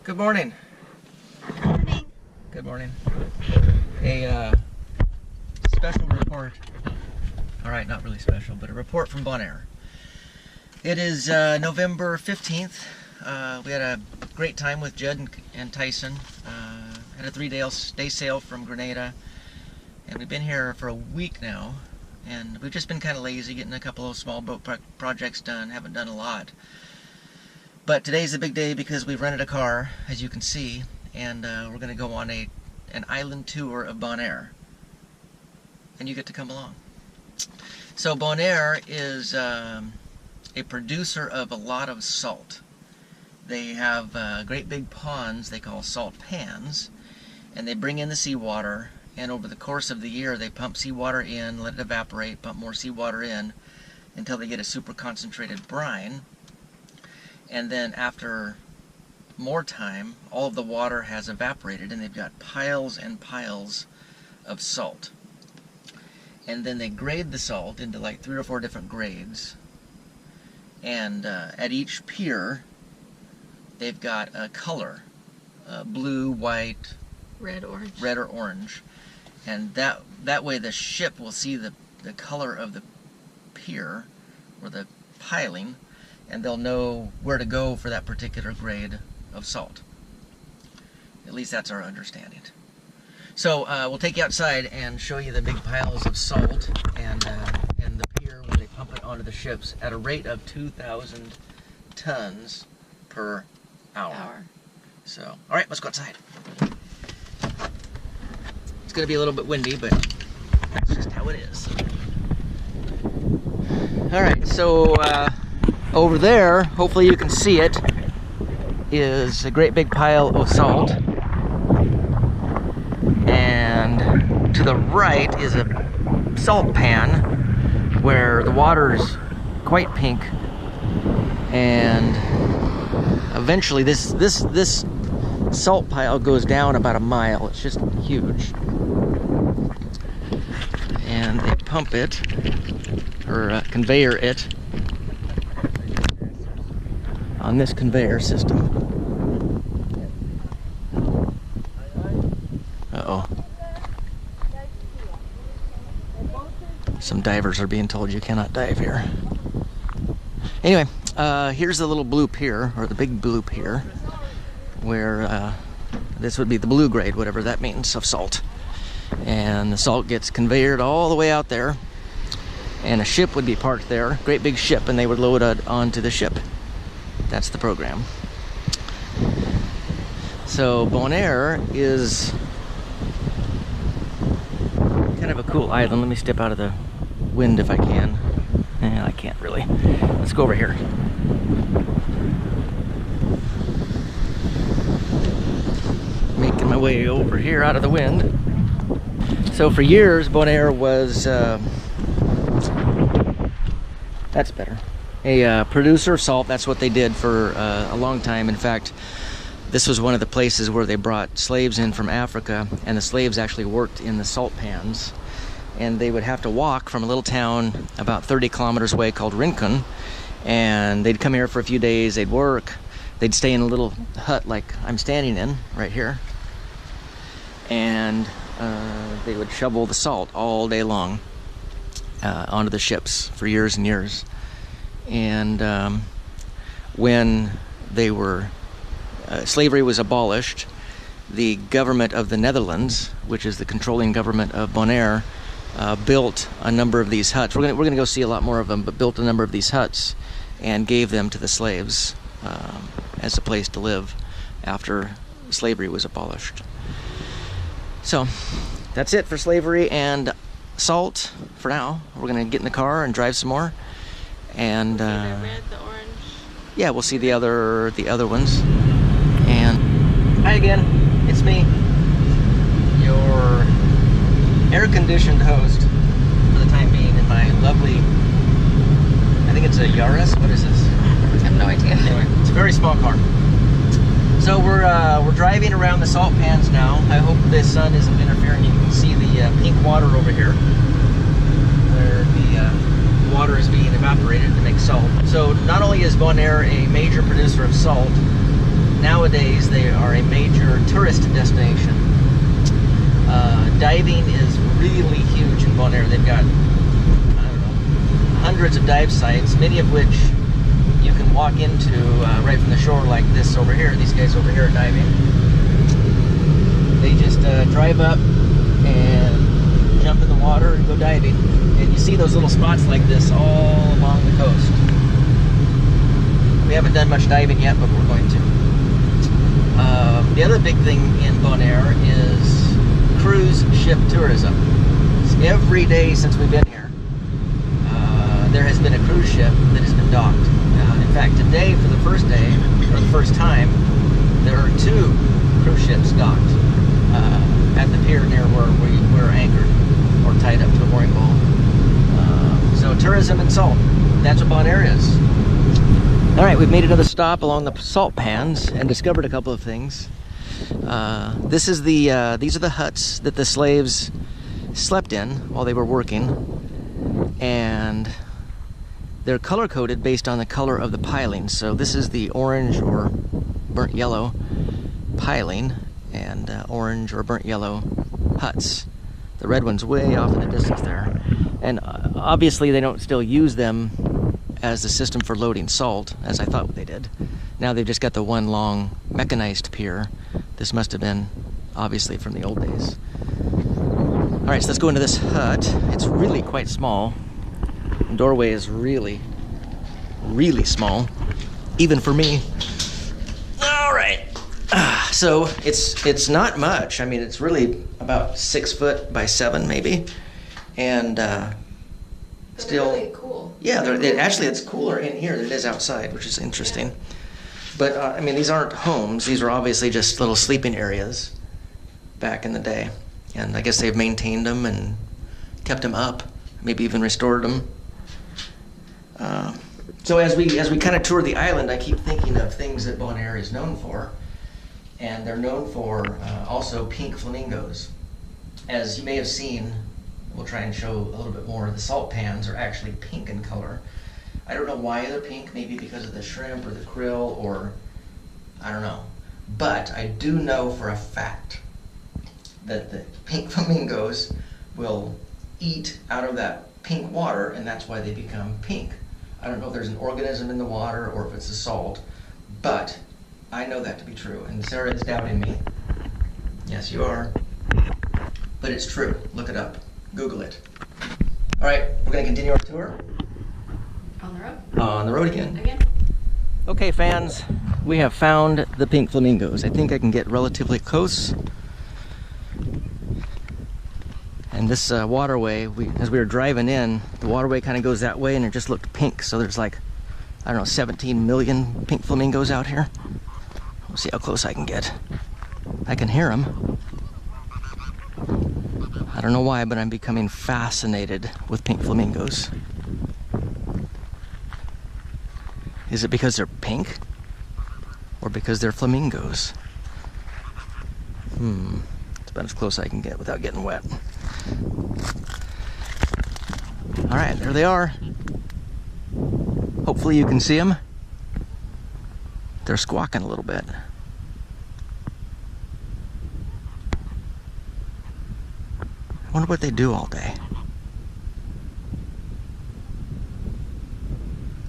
Good morning. Good morning. Good morning. A special report. All right, not really special, but a report from Bonaire. It is November 15th. We had a great time with Judd and Tyson. Had a 3-day sail from Grenada, and we've been here for a week now. And we've just been kind of lazy, getting a couple of small boat projects done. Haven't done a lot. But today's a big day because we've rented a car, as you can see, and we're going to go on an island tour of Bonaire. And you get to come along. So Bonaire is a producer of a lot of salt. They have great big ponds they call salt pans, and they bring in the seawater, and over the course of the year they pump seawater in, let it evaporate, pump more seawater in until they get a super concentrated brine. And then after more time, all of the water has evaporated and they've got piles and piles of salt. And then they grade the salt into like 3 or 4 different grades. And at each pier, they've got a color, blue, white, Red, orange. Red or orange. And that way the ship will see the color of the pier or the piling, and they'll know where to go for that particular grade of salt. At least that's our understanding. So we'll take you outside and show you the big piles of salt and the pier where they pump it onto the ships at a rate of 2,000 tons per hour. So, all right, let's go outside. It's going to be a little bit windy, but that's just how it is. All right, so over there, hopefully you can see it, is a great big pile of salt. And to the right is a salt pan where the water's quite pink. And eventually this salt pile goes down about a mile. It's just huge. And they pump it, or conveyor it, on this conveyor system. Uh-oh. Some divers are being told you cannot dive here. Anyway, here's the little blue pier, or the big blue pier, where this would be the blue grade, whatever that means, of salt. And the salt gets conveyed all the way out there, and a ship would be parked there, great big ship, and they would load it onto the ship. That's the program. So Bonaire is kind of a cool island. Let me step out of the wind if I can. I can't really. Let's go over here. Making my way over here out of the wind. So for years, Bonaire was, that's better, a producer of salt. That's what they did for a long time. In fact, this was one of the places where they brought slaves in from Africa, and the slaves actually worked in the salt pans. And they would have to walk from a little town about 30 kilometers away called Rincon, and they'd come here for a few days, they'd work, they'd stay in a little hut like I'm standing in right here, and they would shovel the salt all day long onto the ships for years and years. And when they were slavery was abolished, the government of the Netherlands, which is the controlling government of Bonaire, built a number of these huts. We're gonna go see a lot more of them, but built a number of these huts and gave them to the slaves as a place to live after slavery was abolished. So that's it for slavery and salt for now. We're gonna get in the car and drive some more, and the red, the orange. yeah, we'll see the other ones. And hi again, it's me, your air-conditioned host for the time being in my lovely, I think it's a Yaris. What is this? I have no idea. Anyway, it's a very small car. So we're driving around the salt pans now. I hope the sun isn't interfering. You can see the pink water over here, where the water is being evaporated to make salt. So not only is Bonaire a major producer of salt, nowadays they are a major tourist destination. Diving is really huge in Bonaire. They've got, I don't know, hundreds of dive sites, many of which you can walk into right from the shore, like this over here. These guys over here are diving. They just drive up and jump in the water and go diving. And you see those little spots like this all along the coast. We haven't done much diving yet, but we're going to. The other big thing in Bonaire is cruise ship tourism. Every day since we've been here, there has been a cruise ship that has been docked. In fact, today, for the first day, or the first time, there are 2 cruise ships docked at the pier near where we're anchored or tied up to a mooring pole. So tourism and salt, that's what Bonaire is. All right, we've made another stop along the salt pans and discovered a couple of things. These are the huts that the slaves slept in while they were working, and they're color-coded based on the color of the piling. So this is the orange or burnt yellow piling, and orange or burnt yellow huts. The red one's way off in the distance there. And obviously they don't still use them as the system for loading salt, as I thought they did. Now they've just got the one long mechanized pier. This must have been obviously from the old days. All right, so let's go into this hut. It's really quite small. The doorway is really, really small, even for me. All right. So it's not much. I mean, it's really about 6 foot by 7 maybe, and still really cool. Yeah, actually it's cooler in here than it is outside, which is interesting. Yeah. But I mean, these aren't homes. These are obviously just little sleeping areas back in the day, and I guess they've maintained them and kept them up, maybe even restored them. So as we kind of tour the island, I keep thinking of things that Bonaire is known for. And they're known for also pink flamingos. As you may have seen, we'll try and show a little bit more, the salt pans are actually pink in color. I don't know why they're pink, maybe because of the shrimp or the krill, or I don't know. But I do know for a fact that the pink flamingos will eat out of that pink water, and that's why they become pink. I don't know if there's an organism in the water or if it's the salt, but I know that to be true, and Sarah is doubting me. Yes, you are. But it's true. Look it up. Google it. All right, we're going to continue our tour. On the road? On the road again. Again? Okay, fans, we have found the pink flamingos. I think I can get relatively close. And this waterway, as we were driving in, the waterway kind of goes that way, and it just looked pink. So there's like, I don't know, 17 million pink flamingos out here. We'll see how close I can get. I can hear them. I don't know why, but I'm becoming fascinated with pink flamingos. Is it because they're pink? Or because they're flamingos? It's about as close as I can get without getting wet. All right, there they are. Hopefully you can see them. They're squawking a little bit. I wonder what they do all day.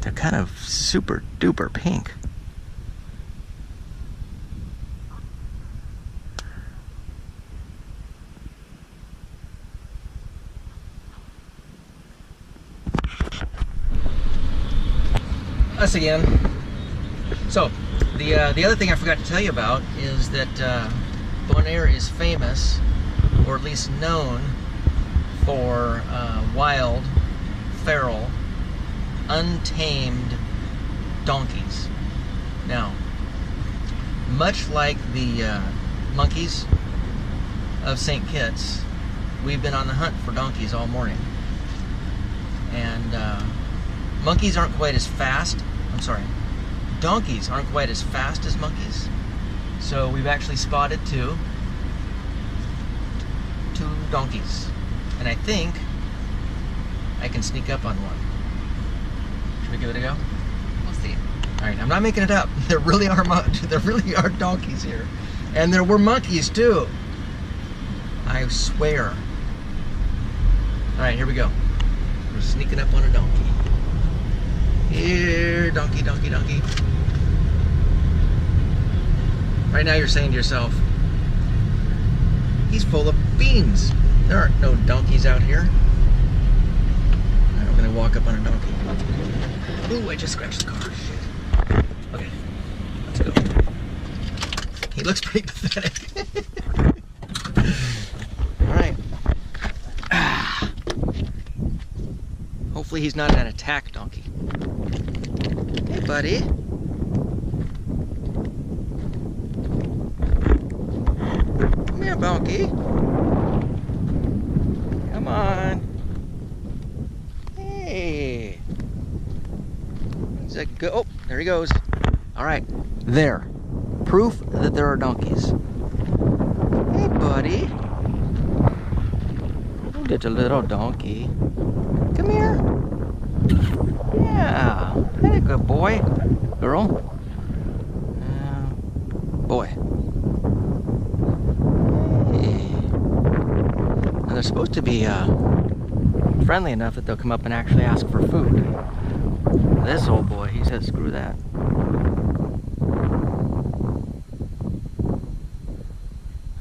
They're kind of super duper pink. Us again. So, the other thing I forgot to tell you about is that Bonaire is famous, or at least known, for wild, feral, untamed donkeys. Now, much like the monkeys of St. Kitts, we've been on the hunt for donkeys all morning. And monkeys aren't quite as fast. I'm sorry. Donkeys aren't quite as fast as monkeys. So we've actually spotted two donkeys. And I think I can sneak up on one. Should we give it a go? We'll see. All right, I'm not making it up. There really are donkeys here, and there were monkeys too. I swear. All right, here we go. We're sneaking up on a donkey. Here, donkey, donkey, donkey. Right now you're saying to yourself, he's full of beans. There aren't no donkeys out here. All right, we're gonna walk up on a donkey. Ooh, I just scratched the car. Shit. Okay, let's go. He looks pretty pathetic. All right. Hopefully he's not an attack donkey. Hey, buddy. Come here, donkey. Come on. Hey. Is that go? Oh, there he goes. All right, there. Proof that there are donkeys. Hey, buddy. Look at a little donkey. Come here. Yeah, hey, good boy, girl, boy. Hey. Now they're supposed to be friendly enough that they'll come up and actually ask for food. This old boy, he says, screw that.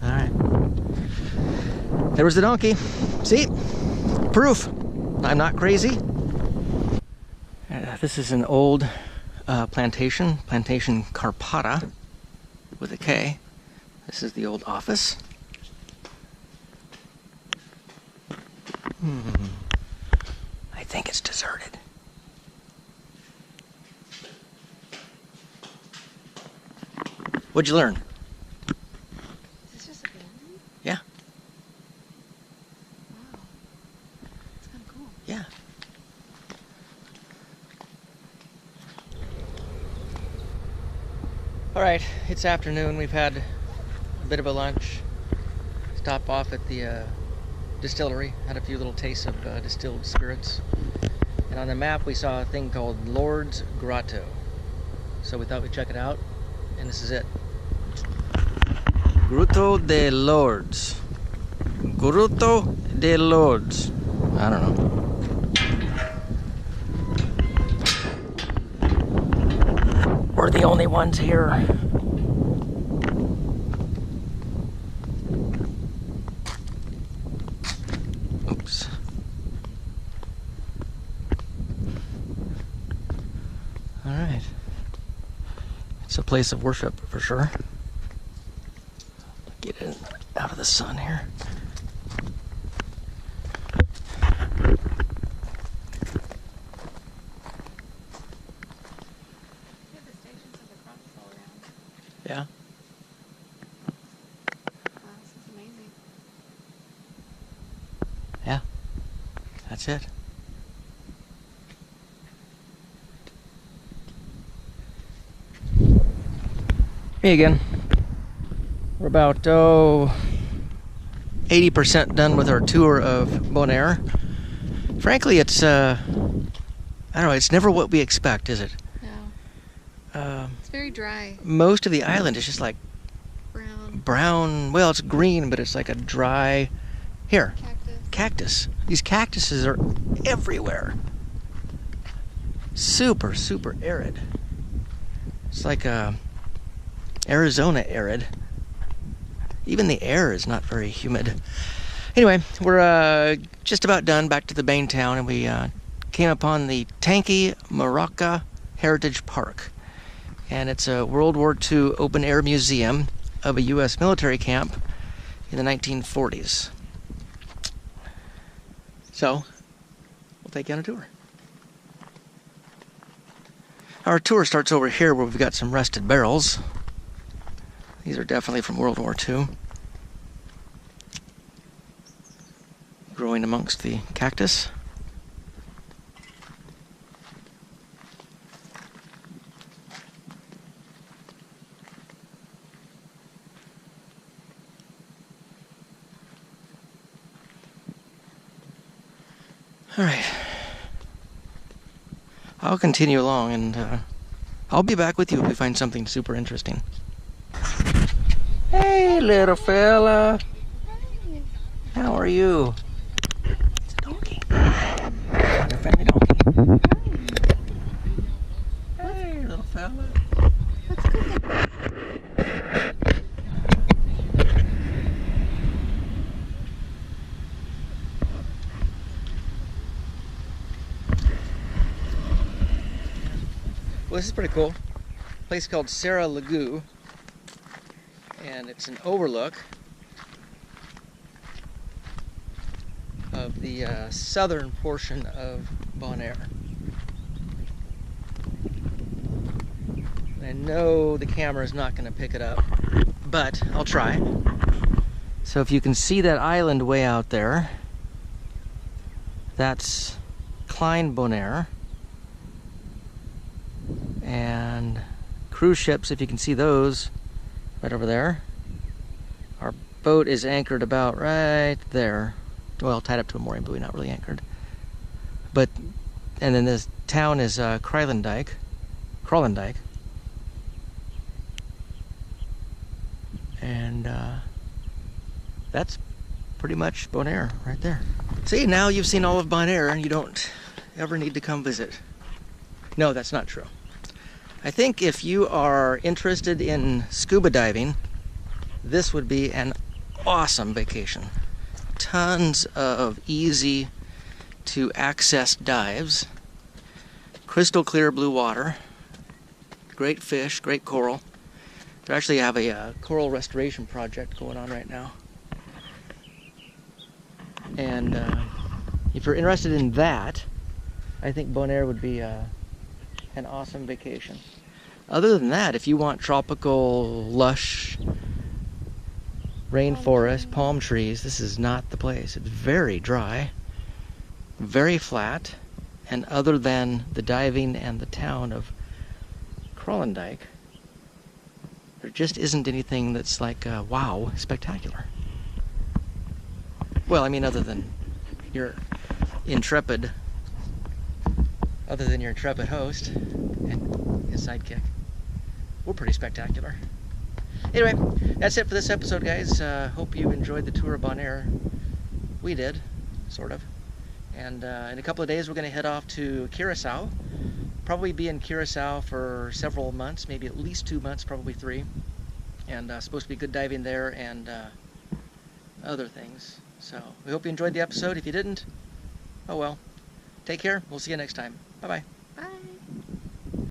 All right. There was the donkey. See? Proof. I'm not crazy. This is an old plantation Carpata with a K. This is the old office. I think it's deserted. What'd you learn? Is this just a building? Yeah. Wow. It's kind of cool. Yeah. All right, it's afternoon. We've had a bit of a lunch. Stopped off at the distillery, had a few little tastes of distilled spirits. And on the map, we saw a thing called Lourdes Grotto. So we thought we'd check it out, and this is it. Grotto de Lourdes. Grotto de Lourdes. I don't know. We're the only ones here. Oops. All right. It's a place of worship for sure. Get it out of the sun here. Yeah. Wow, this is amazing. Yeah. That's it. Me again. We're about 80% done with our tour of Bonaire. Frankly, it's I don't know, it's never what we expect, is it? No. It's very dry. Most of the island is just like Brown. well, it's green, but it's like a dry cactus. These cactuses are everywhere. Super arid. It's like Arizona arid. Even the air is not very humid. Anyway, we're just about done, back to the main town, and we came upon the Tanki Maraca Heritage Park. And it's a World War II open-air museum of a U.S. military camp in the 1940s. So, we'll take you on a tour. Our tour starts over here where we've got some rusted barrels. These are definitely from World War II. Growing amongst the cactus. All right. I'll continue along and I'll be back with you if we find something super interesting. Hey, little fella. How are you? It's a donkey. Your friendly donkey. Hey, little fella. Let's go get Well, this is pretty cool. A place called Sarilagoo, and it's an overlook of the southern portion of Bonaire. I know the camera is not going to pick it up, but I'll try. So if you can see that island way out there, that's Bonaire. And cruise ships, if you can see those right over there. Our boat is anchored about right there. Well, tied up to a mooring buoy, not really anchored. But, and then this town is Kralendijk. And that's pretty much Bonaire right there. See, now you've seen all of Bonaire and you don't ever need to come visit. No, that's not true. I think if you are interested in scuba diving, this would be an awesome vacation. Tons of easy to access dives, crystal clear blue water, great fish, great coral. They actually have a coral restoration project going on right now. And if you're interested in that, I think Bonaire would be an awesome vacation. Other than that, if you want tropical, lush rainforest, palm trees, this is not the place. It's very dry, very flat, and other than the diving and the town of Kralendijk, there just isn't anything that's like, wow, spectacular. Well, I mean, other than your intrepid host and his sidekick. We're pretty spectacular. Anyway, that's it for this episode, guys. Hope you enjoyed the tour of Bonaire. We did, sort of. And in a couple of days, we're going to head off to Curacao. Probably be in Curacao for several months, maybe at least 2 months, probably 3. And supposed to be good diving there and other things. So we hope you enjoyed the episode. If you didn't, oh well. Take care. We'll see you next time. Bye-bye. Bye.